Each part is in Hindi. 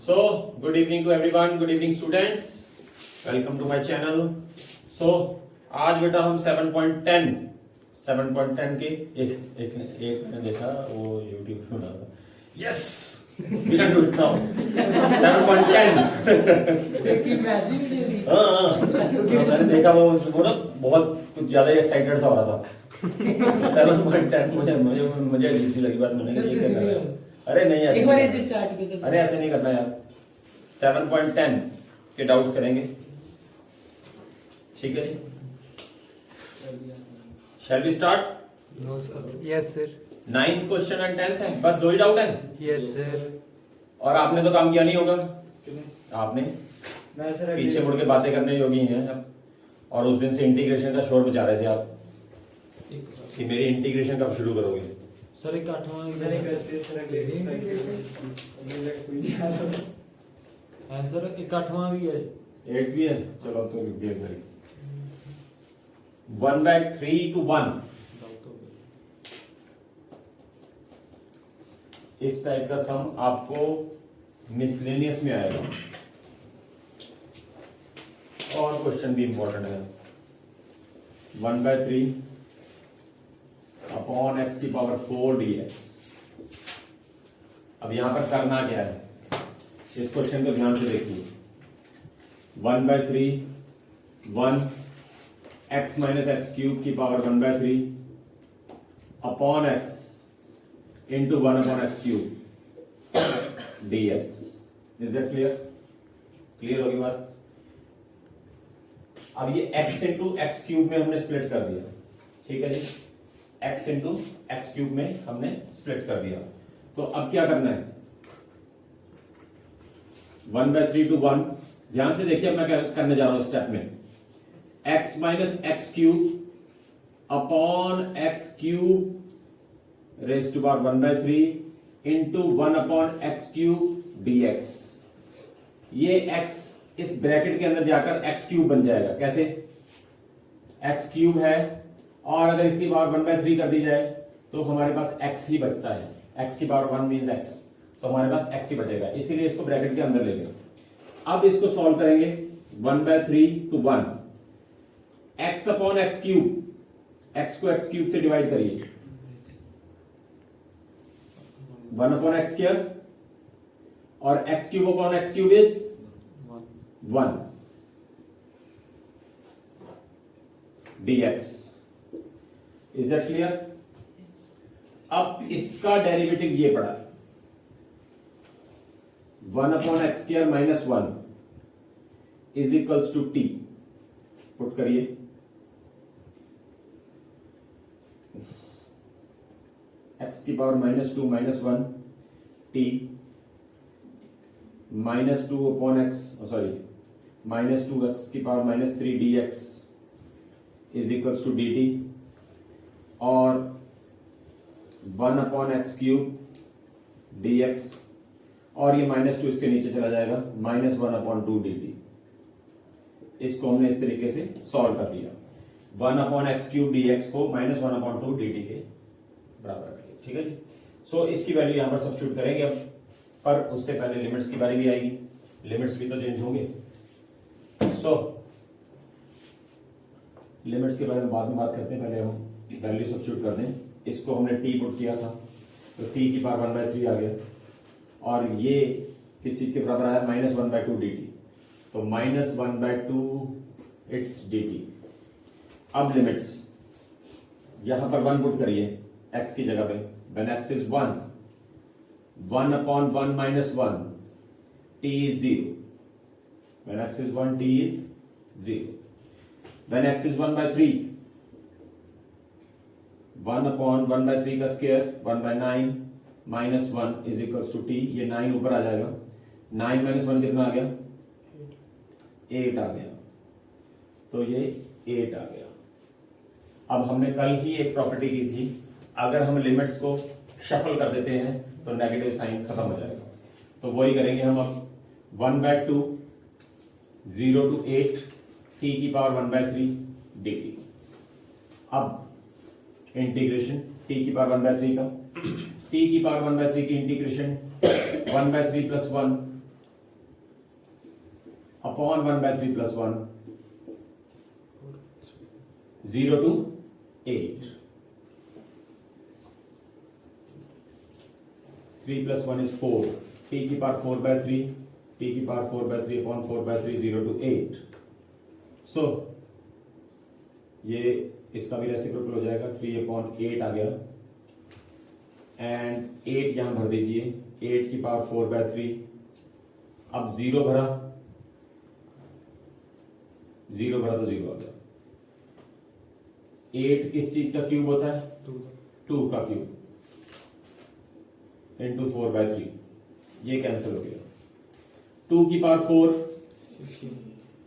So, good evening to everyone. Good evening, students. Welcome to my channel. So, आज बेटा हम 7.10 के एक मैंने देखा वो YouTube पे बना था. Yes, we can do it now. 7.10. हाँ, मैंने देखा वो ना बहुत कुछ ज्यादा एक्साइटेड सा हो रहा था. 7.10 मुझे अजीब सी लगी बात. मैंने ये क्या कर रहा है? अरे नहीं ऐसे एक बार ये स्टार्ट किया था. अरे ऐसे नहीं करना यार. 7.10 के डाउट्स करेंगे. ठीक है जी. Shall we start? No, sir. Yes, sir. 9th question and 10th है. बस दो ही डाउट है. Yes, sir. और आपने तो काम किया नहीं होगा. आपने पीछे मुड़ के बातें करने योगी हैं अब. और उस दिन से इंटीग्रेशन का शोर मचा रहे थे आप कि मेरी इंटीग्रेशन कब शुरू करोगे. सर एक 8वां है सर, एक 8वां भी है. 8 भी है. चलो तो देख भाई. 1/3 to 1 इस टाइप का सम आपको मिसलेनियस में आएगा. और क्वेश्चन भी इंपॉर्टेंट है. 1/3 अपॉन x की पावर 4 dx. अब यहां पर करना क्या है, इस क्वेश्चन को ध्यान से देखिए. 1/3 1 x माइनस एक्स क्यूब की power 1/3 upon x into 1 upon x cube dx. Is that clear? Clear होगी बात. अब ये x इंटू एक्स क्यूब में हमने स्प्लिट कर दिया. ठीक है जी. x इंटू एक्स क्यूब में हमने स्प्लिट कर दिया. तो अब क्या करना है? 1/3 to 1. ध्यान से देखिए मैं क्या करने जा रहा हूं स्टेप में. x minus x cube upon x cube raise to power 1/3 into 1 upon x cube dx. ये x इस ब्रैकेट के अंदर जाकर एक्स क्यूब बन जाएगा. कैसे? एक्स क्यूब है और अगर इसकी पावर 1/3 कर दी जाए तो हमारे पास x ही बचता है. x की पावर 1 मीन्स x, तो हमारे पास x ही बचेगा. इसीलिए इसको ब्रैकेट के अंदर ले गए. अब इसको सॉल्व करेंगे. 1/3 to 1 x upon x cube. x को x क्यूब से डिवाइड करिए. 1 अपॉन एक्स स्क्वायर और x cube upon x cube is 1 dx. Is that clear? अब इसका डेरिवेटिव ये पड़ा 1 upon x square minus 1 is equals to T. Put करिए. एक्स की power -2 -1 T -2 upon x -2 x की power -3 dx is equals to dt और 1 अपॉन एक्स क्यूब dx और ये -2 इसके नीचे चला जाएगा. -1 अपॉन 2 dt. इसको हमने इस तरीके से सॉल्व कर लिया. 1 अपॉन एक्स क्यूब dx को -1 अपॉन 2 dt के बराबर रख लिया. ठीक है जी. सो इसकी वैल्यू यहां पर सब्स्टिट्यूट करेंगे अब, पर उससे पहले लिमिट्स की बारी भी आएगी. लिमिट्स भी तो चेंज होंगे. सो लिमिट्स के बारे में बाद में बात करते हैं. पहले हम वैल्यू सब्स्टिट्यूट कर दें. इसको हमने t पुट किया था तो t की पावर 1/3 आ गया और ये किस चीज के बराबर आया? -1/2 dt. तो -1/2 इट्स dt. अब लिमिट्स यहां पर 1 पुट करिए x की जगह पे. when x is 1 upon 1 minus 1 t is 0. when x is 1 t is 0. when x is 1/3 1 upon 1/3 का square 1/9 minus 1 is equals to t. ये 9 ऊपर आ जाएगा. 9 minus 1 कितना आ गया? 8 आ गया. तो ये 8 आ गया. अब हमने कल ही एक प्रॉपर्टी की थी, अगर हम लिमिट्स को शफल कर देते हैं तो नेगेटिव साइन खत्म हो जाएगा. तो वही करेंगे हम अब. 1/2 0 to 8 t की पावर 1/3 dt. अब इंटीग्रेशन t की पावर 1/3 का, t की पावर 1/3 की integration 1/3 + 1 upon 1/3 plus 1, 0 to 8. 3 plus 1 is 4. T की पावर 4/3, T की पावर 4/3 अपॉन 4/3, 0 to 8. So ये इसका भी रेसिप्रोकल हो जाएगा, 3/8 आ गया, एंड 8 यहां भर दीजिए, 8 की पावर 4/3. अब 0 भरा तो 0 आ गया. 8 किस चीज का क्यूब होता है? 2 का क्यूब इंटू 4/3. ये कैंसिल हो गया. 2 की पावर 4,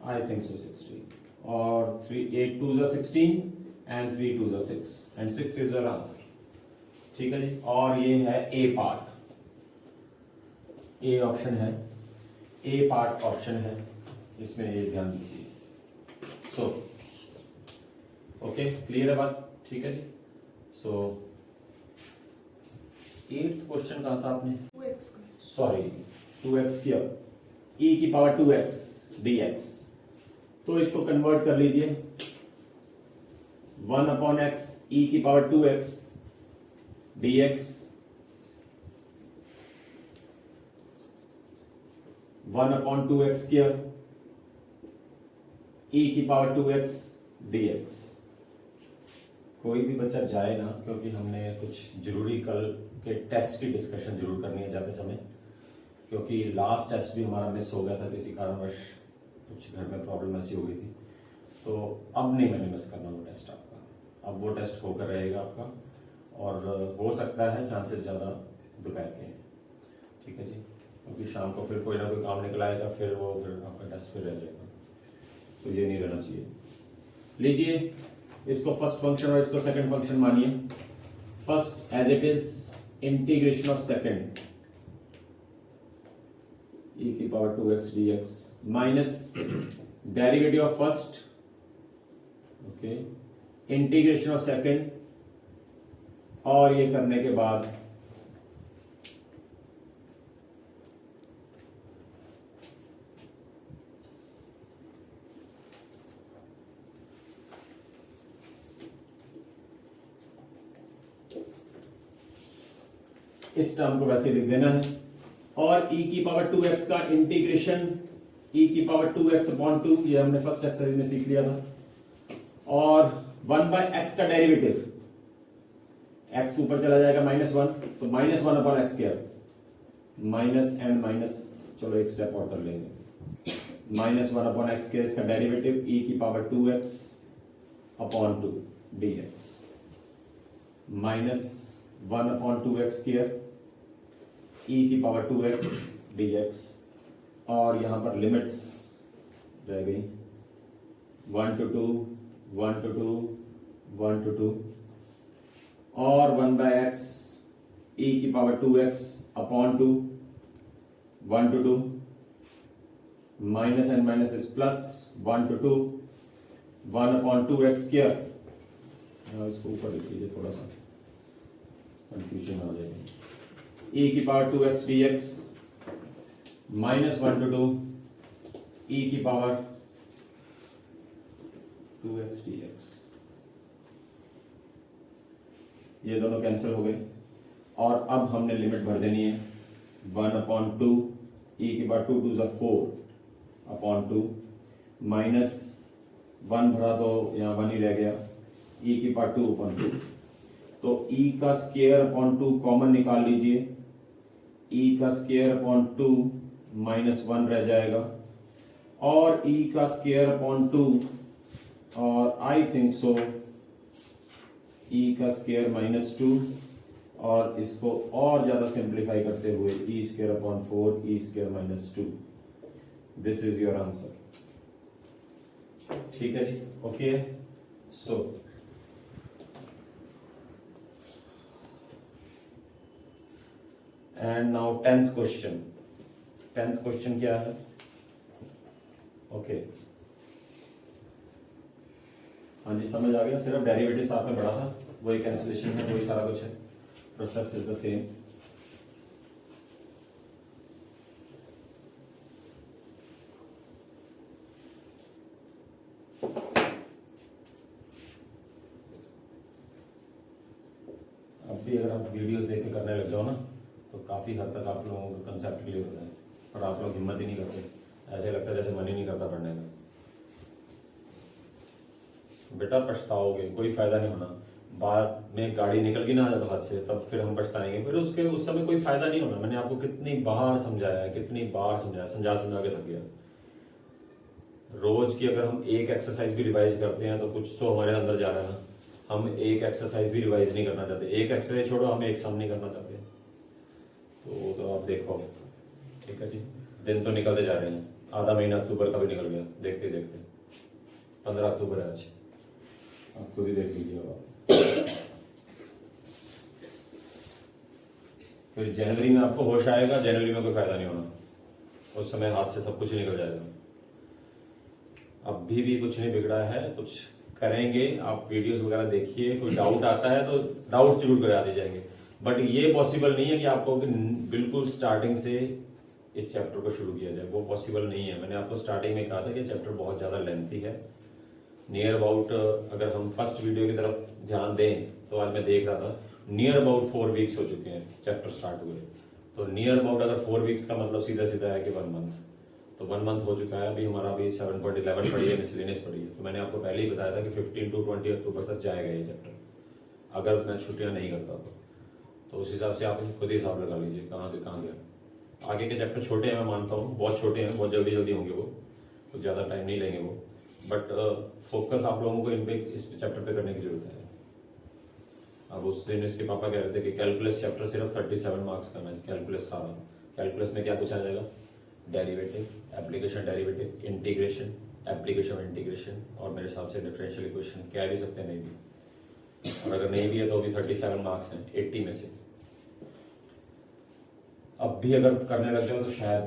आई थिंक सो 16, और 8 2 is 16 and 3 2 is 6 and 6 is your answer. ठीक है जी. और ये है ए पार्ट, ए ऑप्शन है, ए पार्ट ऑप्शन है, इसमें ये ध्यान दीजिए. सो ओके, क्लियर है बात? ठीक है जी. सो 8th क्वेश्चन कहा था आपने? 2x सॉरी 2x किया, e की पावर 2x dx. तो इसको कन्वर्ट कर लीजिए, 1/x e की पावर 2x dx, 1/2x किया, e की पावर 2x dx. कोई भी बच्चा जाए ना, क्योंकि हमने कुछ जरूरी कल के टेस्ट की डिस्कशन जरूर करनी है जाते समय, क्योंकि लास्ट टेस्ट भी हमारा मिस हो गया था किसी कारणवश, कुछ घर में प्रॉब्लम ऐसी हो गई थी. तो अब नहीं मैंने मिस करना वो टेस्ट आपका, अब वो टेस्ट होकर रहेगा आपका, और हो सकता है चांसेस ज़्यादा दोपहर के हैं. ठीक है जी, क्योंकि शाम को फिर कोई ना कोई काम निकल आएगा, फिर आपका टेस्ट फिर रह जाएगा, तो ये नहीं रहना चाहिए. लीजिए इसको फर्स्ट फंक्शन और इसको सेकंड फंक्शन मानिए. First as it is integration of second e की power 2x dx minus derivative of first, okay, integration of second, और ये करने के बाद इस टर्म को वैसे लिख देना है, और e की पावर 2x का इंटीग्रेशन, e की पावर 2x अपॉन 2, ये हमने फर्स्ट एक्सरसाइज में सीख लिया था, और 1/x का डेरिवेटिव, x ऊपर चला जाएगा -1, तो -1/x square, minus and minus, चलो एक स्टेप और कर लेंगे, -1/x स्क्वायर, इसका डेरिवेटिव e की power 2x upon 2 dx, -1/2x square e की पावर 2x dx, और यहां पर लिमिट्स रह गई 1 to 2, 1 to 2, 1 to 2, और 1/x e की power 2x upon 2, 1 to 2, minus and minus is plus, 1 to 2, 1/2x square. इसको ऊपर लिख लीजिए, थोड़ा सा कंफ्यूजन आ जाएगी. e की power 2x dx -1 to 2 e की पावर 2x dx. ये दोनों कैंसिल हो गए, और अब हमने लिमिट भर देनी है, 1/2 e की पावर 2 2 4 अपॉन 2, माइनस 1 भरा तो यहाँ 1 ही रह गया, e की पावर 2/2. तो e का स्क्वायर अपॉन 2 कॉमन निकाल लीजिए, e का स्क्वायर अपॉन 2 -1 रह जाएगा, और e का स्क्वायर अपॉन 2, और आई थिंक सो e का स्क्वायर -2, और इसको और ज्यादा सिंप्लीफाई करते हुए e square upon 4 e square -2. This is your answer. ठीक है जी, okay. So and now 10th question. 10th question क्या है? ओके, हाँ जी, समझ आ गया. सिर्फ डेरिवेटिव साथ में बढ़ा था, वही कैंसिलेशन है, वही सारा कुछ है, प्रोसेस इज द सेम. भी अगर आप वीडियोस देख के करने लग जाओ ना तो काफ़ी हद तक आप लोगों का कंसेप्ट क्लियर होता है, पर आप लोग हिम्मत ही नहीं करते, ऐसे लगता है जैसे मन ही नहीं करता पढ़ने का। बेटा पछताओगे, कोई फायदा नहीं होना। बाद में गाड़ी निकल गई ना जब हाथ से, तब फिर हम पछताएंगे, फिर उसके उस समय कोई फायदा नहीं होना। मैंने आपको कितनी बार समझाया है, कितनी बार समझाया, समझा समझा के थक गया। रोज की अगर हम एक एक्सरसाइज भी रिवाइज करते हैं तो कुछ तो हमारे अंदर जा रहा है ना। हम एक एक्सरसाइज भी रिवाइज नहीं करना चाहते, एक एक्सरसाइज छोड़ो, हम एक सम नहीं करना चाहते। तो आप देखो, ठीक है जी, दिन तो निकलते जा रहे हैं, आधा महीना अक्टूबर का भी निकल गया देखते देखते। 15 अक्टूबर है आज, आप खुद ही देख लीजिए। अब फिर जनवरी में आपको होश आएगा, जनवरी में कोई फायदा नहीं होना, उस समय हाथ से सब कुछ निकल जाएगा। अभी भी कुछ नहीं बिगड़ा है, कुछ करेंगे। आप वीडियोस वगैरह देखिए, कोई डाउट आता है तो डाउट जरूर करा दी जाएंगे, बट ये पॉसिबल नहीं है कि आपको बिल्कुल स्टार्टिंग से इस चैप्टर को शुरू किया जाए, वो पॉसिबल नहीं है। मैंने आपको स्टार्टिंग में कहा था कि चैप्टर बहुत ज़्यादा लेंथी है। नियर अबाउट अगर हम फर्स्ट वीडियो की तरफ ध्यान दें तो आज मैं देख रहा था नियर अबाउट 4 वीक्स हो चुके हैं चैप्टर स्टार्ट हुए। तो नियर अबाउट अगर 4 वीक्स का मतलब सीधा सीधा है कि 1 मंथ, तो 1 मंथ हो चुका है। अभी हमारा अभी 7.11 पढ़ी है, मिसलेनियस पढ़ी है। तो मैंने आपको पहले ही बताया था कि 15 to 20 अक्टूबर तक जाएगा ये चैप्टर, अगर मैं छुट्टियां नहीं करता तो उस हिसाब से आप खुद ही हिसाब लगा लीजिए कहाँ के कहाँ गया। आगे के चैप्टर छोटे हैं, मैं मानता हूँ बहुत छोटे हैं, बहुत जल्दी जल्दी होंगे वो, कुछ ज़्यादा टाइम नहीं लेंगे वो, बट फोकस आप लोगों को इन पे इस चैप्टर पे करने की जरूरत है। अब उस दिन इसके पापा कह रहे थे कि कैलकुलस चैप्टर सिर्फ 37 मार्क्स करना है, कैलकुलस सारा। कैलकुलस में क्या कुछ आ जाएगा, derivative, application derivative, integration, application of integration, और मेरे हिसाब से डिफरेंशियल इक्वेशन कह भी सकते हैं, नहीं भी, और अगर नहीं भी है तो भी 37 मार्क्स हैं 80 में से। अब भी अगर करने लग जाओ तो शायद,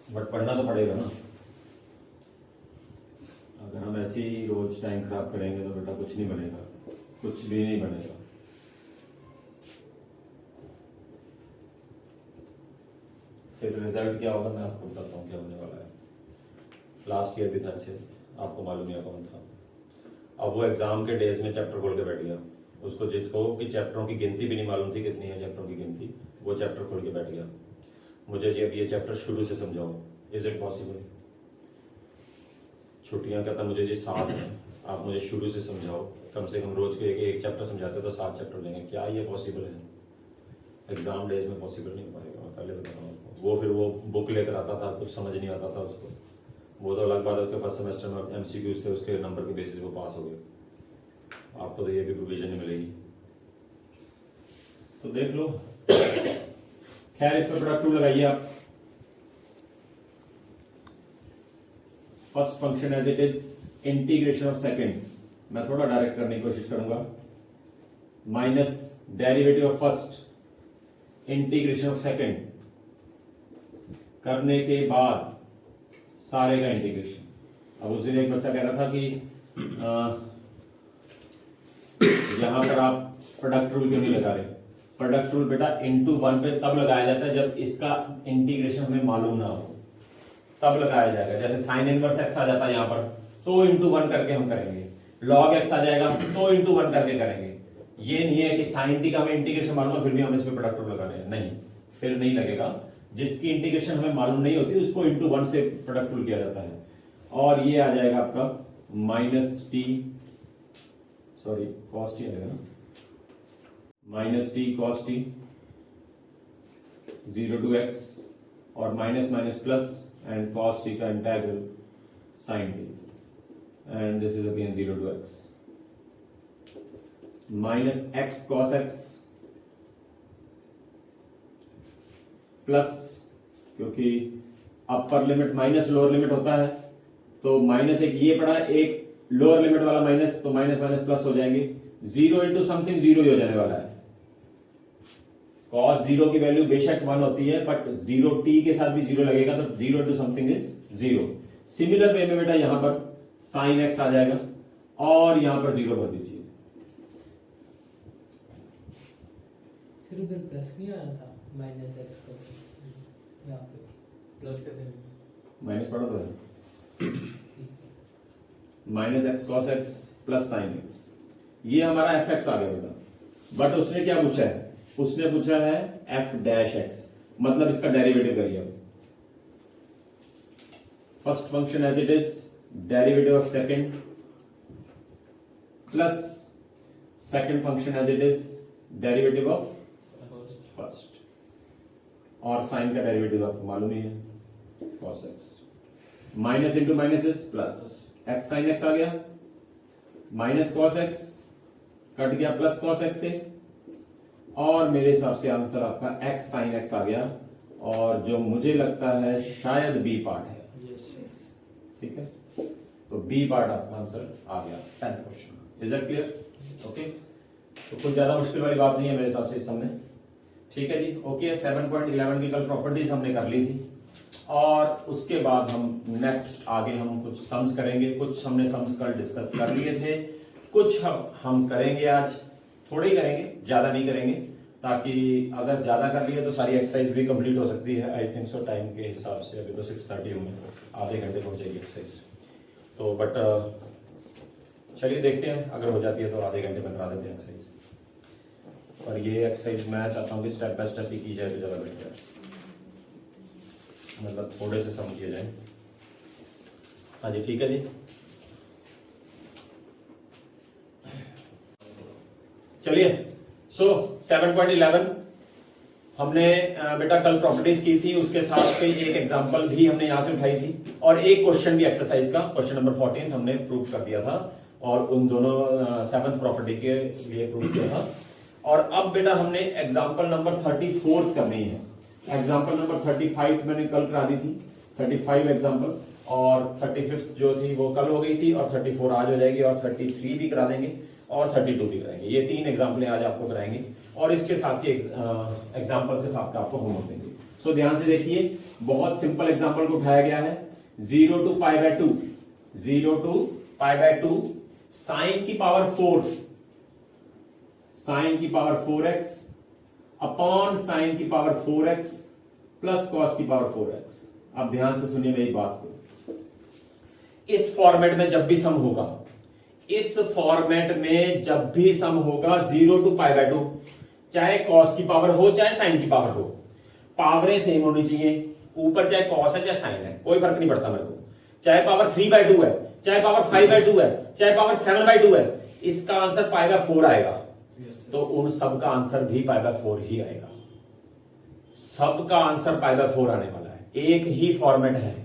बट पढ़ना तो पड़ेगा ना। अगर हम ऐसे ही रोज टाइम खराब करेंगे तो बेटा कुछ नहीं बनेगा, कुछ भी नहीं बनेगा। फिर रिजल्ट क्या होगा मैं आपको बताता हूँ क्या होने वाला है। लास्ट ईयर भी था ऐसे, आपको मालूम है कौन था। अब वो एग्जाम के डेज में चैप्टर खोल के बैठ गया, उसको जिसको कि चैप्टरों की गिनती भी नहीं मालूम थी कितनी है चैप्टरों की गिनती, वो चैप्टर खोल के बैठ गया। मुझे जी अब ये चैप्टर शुरू से समझाओ, इज इट पॉसिबल? छुट्टियां कहता मुझे जी 7 हैं, आप मुझे शुरू से समझाओ, कम से कम रोज को एक चैप्टर समझाते तो 7 चैप्टर लेंगे, क्या ये पॉसिबल है? एग्जाम डेज में पॉसिबल नहीं हो पाएगा, मैं पहले बता रहा हूँ आपको। वो फिर वो बुक लेकर आता था, कुछ समझ नहीं आता था उसको, वो तो अलग बात है। उसके फर्स्ट सेमेस्टर में एमसीक्यूज थे, उसके नंबर के बेसिस वो पास हो गए। आपको तो ये भी प्रोविजन नहीं मिलेगी, तो देख लो। खैर इस पर प्रोडक्ट 2 लगाइए आप। First function as it is integration of second, मैं थोड़ा डायरेक्ट करने की कोशिश करूंगा। Minus derivative of first integration of second करने के बाद सारे का इंटीग्रेशन। अब उस दिन एक बच्चा कह रहा था कि यहां पर आप प्रोडक्ट रूल क्यों नहीं लगा रहे? प्रोडक्ट रूल बेटा इनटू 1 पे तब लगाया जाता है जब इसका इंटीग्रेशन हमें मालूम ना हो, तब लगाया जाएगा। जैसे साइन इनवर्स एक्स आ जाता है यहाँ पर, तो इनटू 1 करके हम करेंगे। लॉग एक्स आ जाएगा तो इनटू 1 करके करेंगे। ये नहीं है कि साइन टी का हमें इंटीग्रेशन मालूम है फिर भी हम इस पे प्रोडक्ट रूल लगा रहे हैं, नहीं, फिर नहीं लगेगा। जिसकी इंटीग्रेशन हमें मालूम नहीं होती उसको इनटू 1 से प्रोडक्ट रूल किया जाता है। और ये आ जाएगा आपका minus T, sorry cos T आएगा ना, minus T cos T 0 to x, और minus minus plus and cos t का integral sin t, and this is again 0 to x, minus x cos x plus, क्योंकि upper limit minus lower limit होता है तो माइनस एक ये पड़ा है, एक लोअर लिमिट वाला माइनस, तो माइनस माइनस प्लस हो जाएंगे। 0 इंटू समथिंग 0 ही हो जाने वाला है। cos 0 की वैल्यू बेशक 1 होती है, बट 0 t के साथ भी 0 लगेगा तो 0 into something is 0। Similar way में बेटा यहां पर sin x आ जाएगा और यहां पर 0 भर दीजिए। फिर उधर प्लस नहीं आ रहा था, माइनस एक्स का यहाँ पे प्लस कैसे? माइनस पढ़ो तो है, minus x cos x plus sine x, ये हमारा एफ एक्स आ गया बेटा, बट उसने क्या पूछा है, उसने पूछा है एफ डैश एक्स, मतलब इसका डेरिवेटिव करिए अब। First function as it is, derivative of second plus second function as it is derivative of first, और साइन का डेरिवेटिव आपको मालूम ही है cos x, minus into minus is plus, x sine x आ गया, माइनस cos x कट गया प्लस cos x से, और मेरे हिसाब से आंसर आपका x साइन x आ गया, और जो मुझे लगता है शायद बी पार्ट है। यस। ठीक है, तो बी पार्ट आपका आंसर आ गया 10th question. Is that clear? Okay, तो कोई ज्यादा मुश्किल वाली बात नहीं है मेरे हिसाब से इस समय। ठीक है जी, ओके। 7.11 की कल प्रॉपर्टीज हमने कर ली थी, और उसके बाद हम नेक्स्ट आगे हम कुछ सम्स करेंगे। कुछ हमने सम्स कल डिस्कस कर लिए थे, कुछ हम करेंगे आज, थोड़े ही करेंगे, ज्यादा नहीं करेंगे, ताकि अगर ज्यादा कर लिए तो सारी एक्सरसाइज भी कंप्लीट हो सकती है। आई थिंक सो टाइम के हिसाब से अभी तो 6:30 होंगे, आधे घंटे पहुंच जाएगी एक्सरसाइज तो, बट चलिए देखते हैं, अगर हो जाती है तो आधे घंटे में करा देते हैं एक्सरसाइज। पर ये एक्सरसाइज मैं चाहता हूँ कि स्टेप बाय स्टेप ही की जाए तो ज्यादा बेहतर है, मतलब थोड़े से सम किए जाए। हाँ जी, ठीक है जी। चलिए, सो 7.11 हमने बेटा कल प्रॉपर्टीज की थी, उसके साथ पे एक एग्जांपल भी हमने यहां से उठाई थी, और एक क्वेश्चन भी एक्सरसाइज का, क्वेश्चन नंबर 14 हमने प्रूव कर दिया था, और उन दोनों 7th प्रॉपर्टी के लिए प्रूव किया था। और अब बेटा हमने एग्जांपल नंबर 34 करनी है। एग्जांपल नंबर 35 मैंने कल करा दी थी, 35 एग्जांपल, और 35 जो थी वो कल हो गई थी, और 34 आज हो जाएगी, और 33 भी करा देंगे, और 32 भी कराएंगे। ये 3 एग्जाम्पलें आज आपको कराएंगे, और इसके साथ के एग्जाम्पल से साथ का आपको होमवर्क देंगे। सो ध्यान से देखिए, बहुत सिंपल एग्जाम्पल को उठाया गया है। 0 to π/2, 0 to π/2 साइन की पावर 4, साइन की पावर 4x अपॉन साइन की पावर 4x प्लस कॉस की पावर 4x। अब ध्यान से सुनिए मेरी बात को, इस फॉर्मेट में जब भी सम होगा, इस फॉर्मेट में जब भी सम होगा 0 to π/2, चाहे कॉस की पावर हो चाहे साइन की पावर हो, पावरें सेम होनी चाहिए, ऊपर चाहे कॉस है चाहे साइन है, कोई फर्क नहीं पड़ता मेरे को, चाहे पावर 3/2 है, चाहे पावर 5/2 है, चाहे पावर 7/2 है, इसका आंसर π/4 आएगा। तो उन सब का आंसर भी π/4 ही आएगा, सबका आंसर π/4 आने वाला है। एक ही फॉर्मेट है,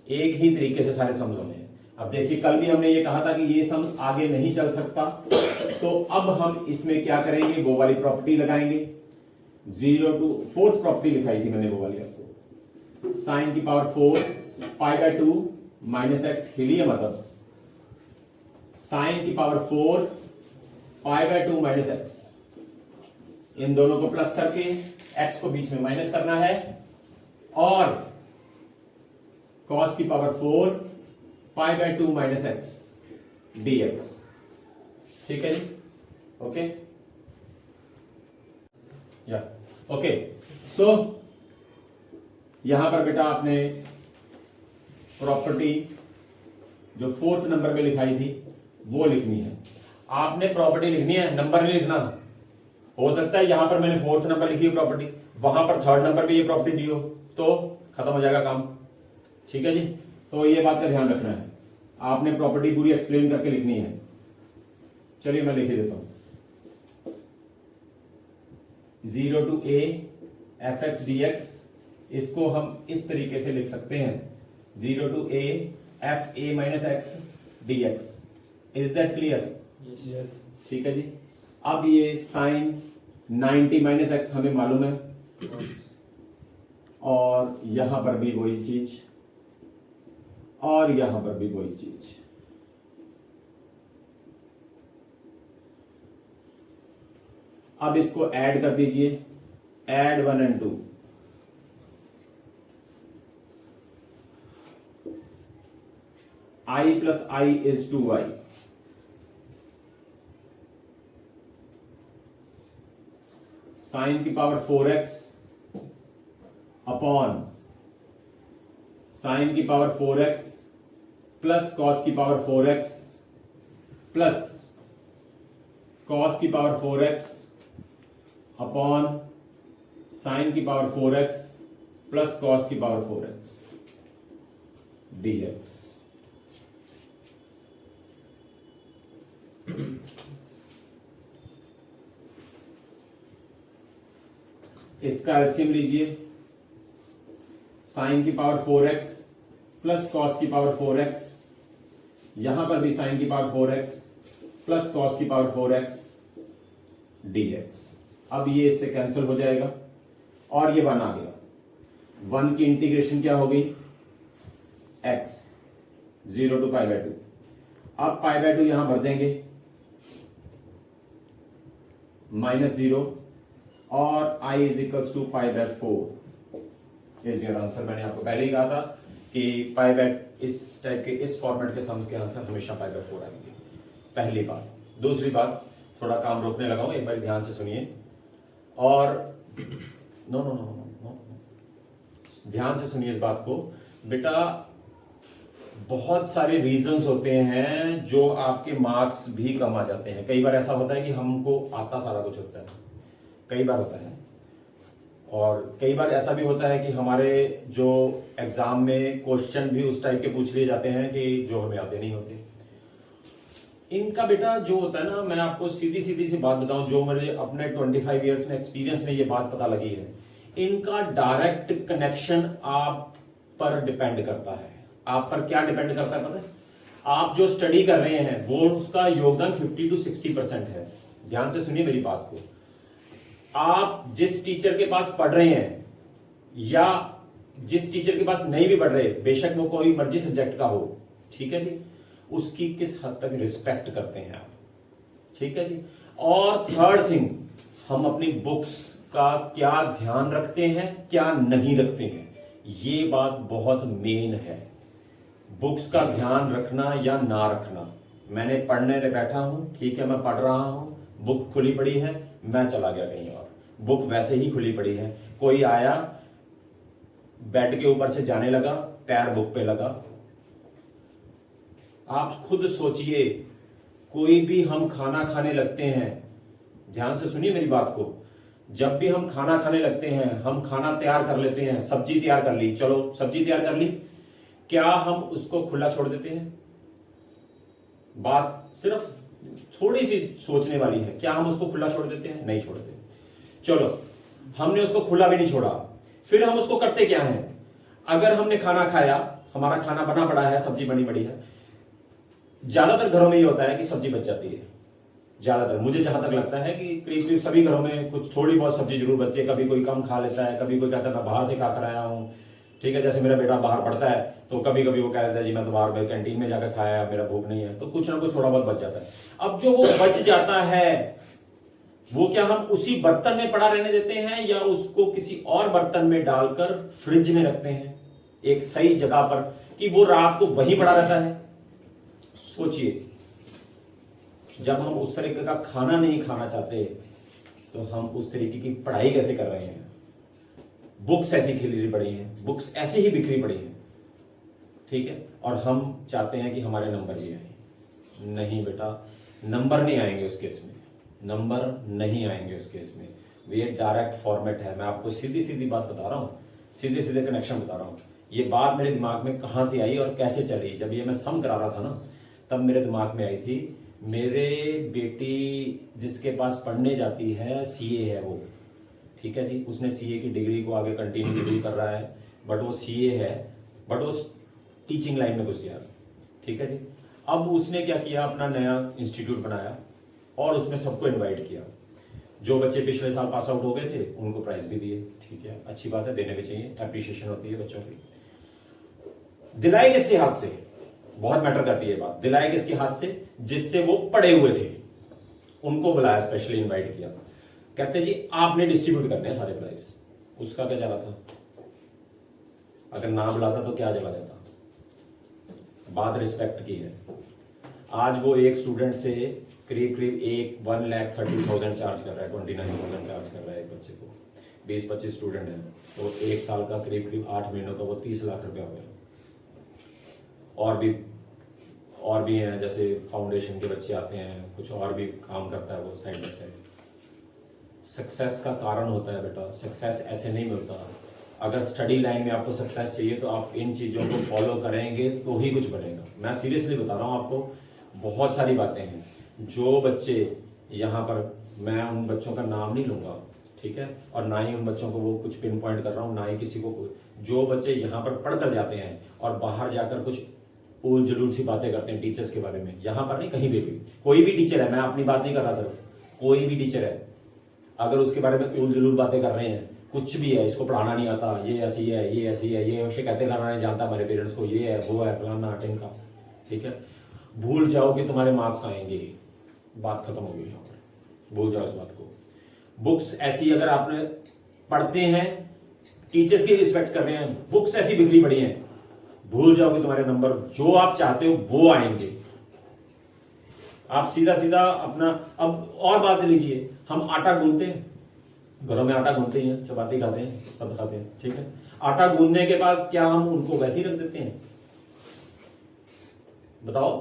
एक ही तरीके से सारे सम होने हैं। अब देखिए, कल भी हमने ये कहा था कि ये सम आगे नहीं चल सकता, तो अब हम इसमें क्या करेंगे, वो वाली प्रॉपर्टी लगाएंगे। 0 to 4th प्रॉपर्टी लिखाई थी मैंने वो वाली आपको, साइन की पावर 4 π/2 माइनस एक्स, हिलिए मतलब साइन की पावर 4 π/2 माइनस एक्स, इन दोनों को प्लस करके एक्स को बीच में माइनस करना है, और कॉस की पावर 4 π/2 माइनस एक्स dx। ठीक है जी, ओके या ओके। सो यहां पर बेटा आपने प्रॉपर्टी जो 4th नंबर पे लिखाई थी वो लिखनी है। आपने प्रॉपर्टी लिखनी है, नंबर नहीं लिखना। हो सकता है यहां पर मैंने 4th नंबर लिखी हो प्रॉपर्टी, वहां पर 3rd नंबर पे ये प्रॉपर्टी दी हो, तो खत्म हो जाएगा काम। ठीक है जी, तो ये बात का ध्यान रखना है, आपने प्रॉपर्टी पूरी एक्सप्लेन करके लिखनी है। चलिए मैं लिख देता हूं, 0 to a fx dx, इसको हम इस तरीके से लिख सकते हैं, 0 to a f a minus x dx। Is that clear? Yes. ठीक है जी। अब ये साइन 90 माइनस एक्स हमें मालूम है, और यहां पर भी वही चीज, और यहां पर भी वही चीज। अब इसको ऐड कर दीजिए, add 1 and 2, i plus i is 2i, sine की पावर 4x अपॉन साइन की पावर 4x प्लस कॉस की पावर 4x प्लस कॉस की पावर 4x अपॉन साइन की पावर 4x प्लस कॉस की पावर 4x dx। इसका एलसीएम लीजिए, साइन की पावर 4x प्लस कॉस की पावर 4x, यहां पर भी साइन की पावर 4x प्लस कॉस की पावर 4x dx। अब ये इससे कैंसिल हो जाएगा और ये 1 आ गया। 1 की इंटीग्रेशन क्या हो गई, x 0 to π/2। अब π/2 यहां भर देंगे, -0 और i is equals to π/4 is your answer. मैंने आपको पहले ही कहा था कि इस टाइप के इस फॉर्मेट के सम्स के आंसर हमेशा π/4 आएंगे। पहली बात। दूसरी बात, थोड़ा काम रोकने लगा हूं, एक बार ध्यान से सुनिए और no no no no no ध्यान से सुनिए इस बात को बेटा। बहुत सारे रीजंस होते हैं जो आपके मार्क्स भी कम आ जाते हैं। कई बार ऐसा होता है कि हमको आता सारा कुछ होता है, कई बार होता है, और कई बार ऐसा भी होता है कि हमारे जो एग्जाम में क्वेश्चन भी उस टाइप के पूछ लिए जाते हैं कि जो हमें आते नहीं होते। इनका बेटा जो होता है ना, मैं आपको सीधी सीधी सी बात बताऊं, जो मेरे अपने 25 इयर्स में एक्सपीरियंस में ये बात पता लगी है, इनका डायरेक्ट कनेक्शन आप पर डिपेंड करता है। आप पर क्या डिपेंड करता है पता है? आप जो स्टडी कर रहे हैं वो उसका योगदान 50 to 60% है। ध्यान से सुनिए मेरी बात को। आप जिस टीचर के पास पढ़ रहे हैं या जिस टीचर के पास नहीं भी पढ़ रहे, बेशक वो कोई मर्जी सब्जेक्ट का हो, ठीक है जी, उसकी किस हद तक रिस्पेक्ट करते हैं आप, ठीक है जी। और थर्ड थिंग, हम अपनी बुक्स का क्या ध्यान रखते हैं, क्या नहीं रखते हैं, ये बात बहुत मेन है। बुक्स का ध्यान रखना या ना रखना। मैंने पढ़ने बैठा हूं, ठीक है, मैं पढ़ रहा हूं, बुक खुली पड़ी है, मैं चला गया कहीं और, बुक वैसे ही खुली पड़ी है, कोई आया बेड के ऊपर से जाने लगा, पैर बुक पे लगा। आप खुद सोचिए, कोई भी हम खाना खाने लगते हैं, ध्यान से सुनिए मेरी बात को, जब भी हम खाना खाने लगते हैं, हम खाना तैयार कर लेते हैं, सब्जी तैयार कर ली, चलो सब्जी तैयार कर ली, क्या हम उसको खुला छोड़ देते हैं? बात सिर्फ थोड़ी सी सोचने वाली है, क्या हम उसको खुला छोड़ देते हैं? नहीं छोड़ते। चलो हमने उसको खुला भी नहीं छोड़ा, फिर हम उसको करते क्या है? अगर हमने खाना खाया, हमारा खाना बना पड़ा है, सब्जी बनी पड़ी है, ज्यादातर घरों में ये होता है कि सब्जी बच जाती है। ज्यादातर मुझे जहां तक लगता है कि करीब करीब सभी घरों में कुछ थोड़ी बहुत सब्जी जरूर बचती है। कभी कोई कम खा लेता है, कभी कोई कहता है मैं बाहर से खा कर आया हूं, ठीक है। जैसे मेरा बेटा बाहर पढ़ता है तो कभी कभी वो कहता है जी मैं तो बाहर कैंटीन में जाकर खाया, मेरा भूख नहीं है, तो कुछ ना कुछ थोड़ा बहुत बच जाता है। अब जो वो बच जाता है, वो क्या हम उसी बर्तन में पड़ा रहने देते हैं या उसको किसी और बर्तन में डालकर फ्रिज में रखते हैं एक सही जगह पर कि वो रात को वहीं पड़ा रहता है? सोचिए, जब हम उस तरीके का खाना नहीं खाना चाहते तो हम उस तरीके की पढ़ाई कैसे कर रहे हैं? बुक्स ऐसी खिली पड़ी हैं, बुक्स ऐसे ही बिखरी पड़ी हैं, ठीक है, और हम चाहते हैं कि हमारे नंबर भी आए। नहीं बेटा, नंबर नहीं आएंगे उस केस में, नंबर नहीं आएंगे उस केस में। ये डायरेक्ट फॉर्मेट है। मैं आपको सीधी सीधी बात बता रहा हूं, सीधे सीधे कनेक्शन बता रहा हूं। ये बात मेरे दिमाग में कहां से आई और कैसे चली, जब ये मैं सम करा रहा था ना, तब मेरे दिमाग में आई थी। मेरे बेटी जिसके पास पढ़ने जाती है, सीए है वो, ठीक है जी, उसने सीए की डिग्री को आगे कंटिन्यू डिग्री कर रहा है, बट वो सीए है, बट वो टीचिंग लाइन में घुस गया, ठीक है जी। अब उसने क्या किया, अपना नया इंस्टीट्यूट बनाया और उसमें सबको इनवाइट किया। जो बच्चे पिछले साल पास आउट हो गए थे उनको प्राइज भी दिए, ठीक है, अच्छी बात है, देने भी चाहिए, अप्रिशिएशन होती है बच्चों की। दिलाए किसके हाथ से? बहुत मैटर करती है बात। दिलाए किसके हाथ से? जिससे वो पढ़े हुए थे, उनको बुलाया, स्पेशली इनवाइट किया। कहते जी आपने डिस्ट्रीब्यूट करने हैं सारे प्राइज। उसका क्या चला था? अगर ना बुलाता तो क्या चला जाता? बात रिस्पेक्ट की है। आज वो एक स्टूडेंट से करीब करीब 1,30,000 चार्ज कर रहा है, 29,000 चार्ज कर रहा है एक बच्चे को। 20-25 स्टूडेंट हैं तो एक साल का करीब करीब 8 महीनों का वो 30 लाख रुपया हो गया। और भी हैं, जैसे फाउंडेशन के बच्चे आते हैं, कुछ और भी काम करता है वो साइड बाय साइड। सक्सेस का कारण होता है बेटा, सक्सेस ऐसे नहीं मिलता। अगर स्टडी लाइन में आपको सक्सेस चाहिए तो आप इन चीज़ों को फॉलो करेंगे तो ही कुछ बनेगा। मैं सीरियसली बता रहा हूँ आपको, बहुत सारी बातें हैं। जो बच्चे यहाँ पर, मैं उन बच्चों का नाम नहीं लूँगा, ठीक है, और ना ही उन बच्चों को वो कुछ पिन पॉइंट कर रहा हूँ, ना ही किसी को। जो बच्चे यहाँ पर पढ़ कर जाते हैं और बाहर जाकर कुछ उल जुलूल सी बातें करते हैं टीचर्स के बारे में, यहाँ पर नहीं, कहीं भी कोई भी टीचर है, मैं अपनी बात नहीं कर रहा, सिर्फ कोई भी टीचर है, अगर उसके बारे में उल जुलूल बातें कर रहे हैं, कुछ भी है, इसको पढ़ाना नहीं आता, ये ऐसी है, ये ऐसी है, ये शिकायतें करना नहीं जानता हमारे पेरेंट्स को, ये है, वो है, फलाना टिमका, ठीक है, भूल जाओ कि तुम्हारे मार्क्स आएंगे, बात खत्म होगी यहाँ पर, भूल जाओ इस बात को। बुक्स ऐसी, अगर आपने पढ़ते हैं, टीचर्स की रिस्पेक्ट कर रहे हैं, बुक्स ऐसी बिखरी पड़ी हैं, भूल जाओ कि तुम्हारे नंबर जो आप चाहते हो वो आएंगे। आप सीधा सीधा अपना, अब और बात लीजिए, हम आटा गूंथते हैं, घरों में आटा गूंथते ही हैं, चपाती खाते हैं, सब खाते हैं, ठीक है, आटा गूंथने के बाद क्या हम उनको वैसे ही रख देते हैं? बताओ,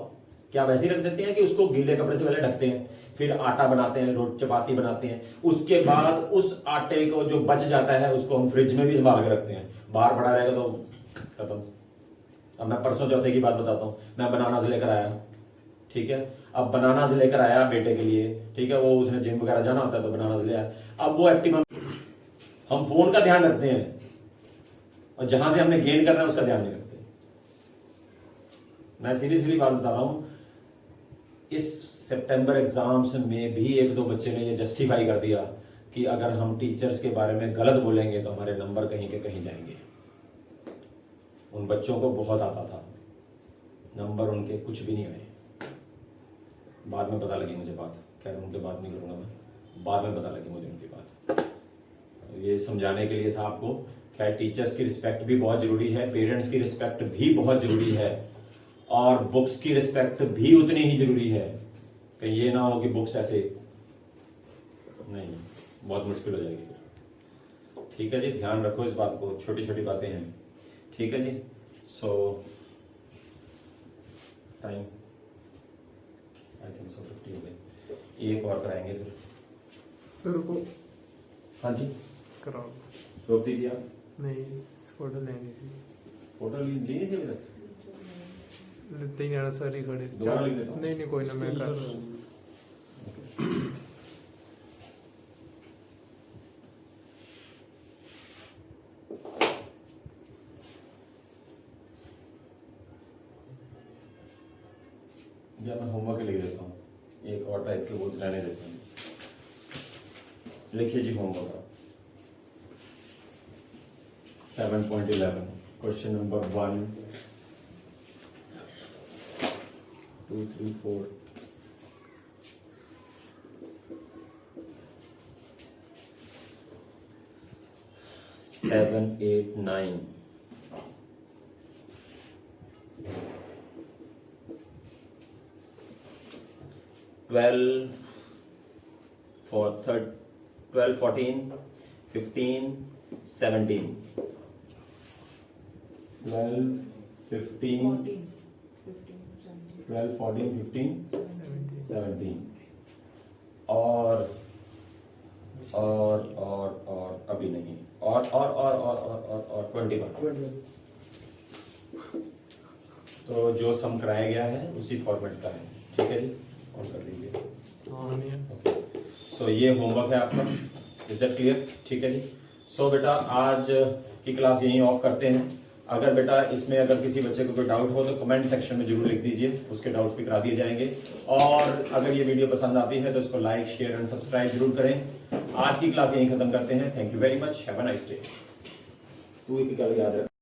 क्या वैसे ही रख देते हैं कि उसको गीले कपड़े से पहले ढकते हैं, फिर आटा बनाते हैं, रोटी चपाती बनाते हैं, उसके बाद उस आटे को जो बच जाता है उसको हम फ्रिज में भी संभाल के रखते हैं, बाहर पड़ा रहेगा तो खत्म। अब मैं परसों चौथे की बात बताता हूँ, मैं बनानास लेकर आया, ठीक है, अब बनानास लेकर आया बेटे के लिए, ठीक है, वो उसने जिम वगैरह जाना होता है तो बनानास ले आया। अब वो एक्टिव, हम फोन का ध्यान रखते हैं और जहां से हमने गेन करना है उसका ध्यान नहीं रखते। मैं सीरियसली बात बता रहा हूं, इस सितंबर एग्जाम्स में भी एक दो बच्चे ने ये जस्टिफाई कर दिया कि अगर हम टीचर्स के बारे में गलत बोलेंगे तो हमारे नंबर कहीं के कहीं जाएंगे। उन बच्चों को बहुत आता था, नंबर उनके कुछ भी नहीं आए। बाद में पता लगी मुझे बात, खैर उनके बात नहीं करूंगा मैं, बाद में पता लगी मुझे उनकी बात। ये समझाने के लिए था आपको, खैर टीचर्स की रिस्पेक्ट भी बहुत जरूरी है, पेरेंट्स की रिस्पेक्ट भी बहुत जरूरी है, और बुक्स की रिस्पेक्ट भी उतनी ही जरूरी है। कहीं ये ना हो कि बुक्स ऐसे नहीं, बहुत मुश्किल हो जाएगी फिर। ठीक है जी, ध्यान रखो इस बात को, छोटी छोटी बातें हैं, ठीक है जी। सो टाइम आई थिंक सो 50 हो गए, एक और कराएंगे फिर। सर को हाँ जी, कराओ। रोक दीजिए आप। नहीं, फोटो लेनी थी। फोटो लेनी थी अभी तक? लेते ही नहीं सर ही खड़े थे। दोबारा लिख देता हूँ। नहीं नहीं कोई ना, मैं कर या मैं होमवर्क लिख देता हूँ, एक और टाइप के वो रहने देता हूँ। लिखिए जी होमवर्क 7.11 क्वेश्चन नंबर 1 2 3 4 7 8 9 12 14 15 17 12 15 12 14 15 17 और अभी नहीं, और 21। तो जो सम कराया गया है उसी फॉर्मेट का है, ठीक है जी, ऑन कर लीजिए। ओके, सो ये होमवर्क है आपका, इज दैट क्लियर? ठीक है जी। सो बेटा आज की क्लास यहीं ऑफ करते हैं। अगर बेटा इसमें अगर किसी बच्चे को कोई डाउट हो तो कमेंट सेक्शन में जरूर लिख दीजिए, उसके डाउट्स भी करा दिए जाएंगे। और अगर ये वीडियो पसंद आती है तो इसको लाइक शेयर एंड सब्सक्राइब जरूर करें। आज की क्लास यहीं खत्म करते हैं। Thank you very much, have a nice day. तू एक याद रख।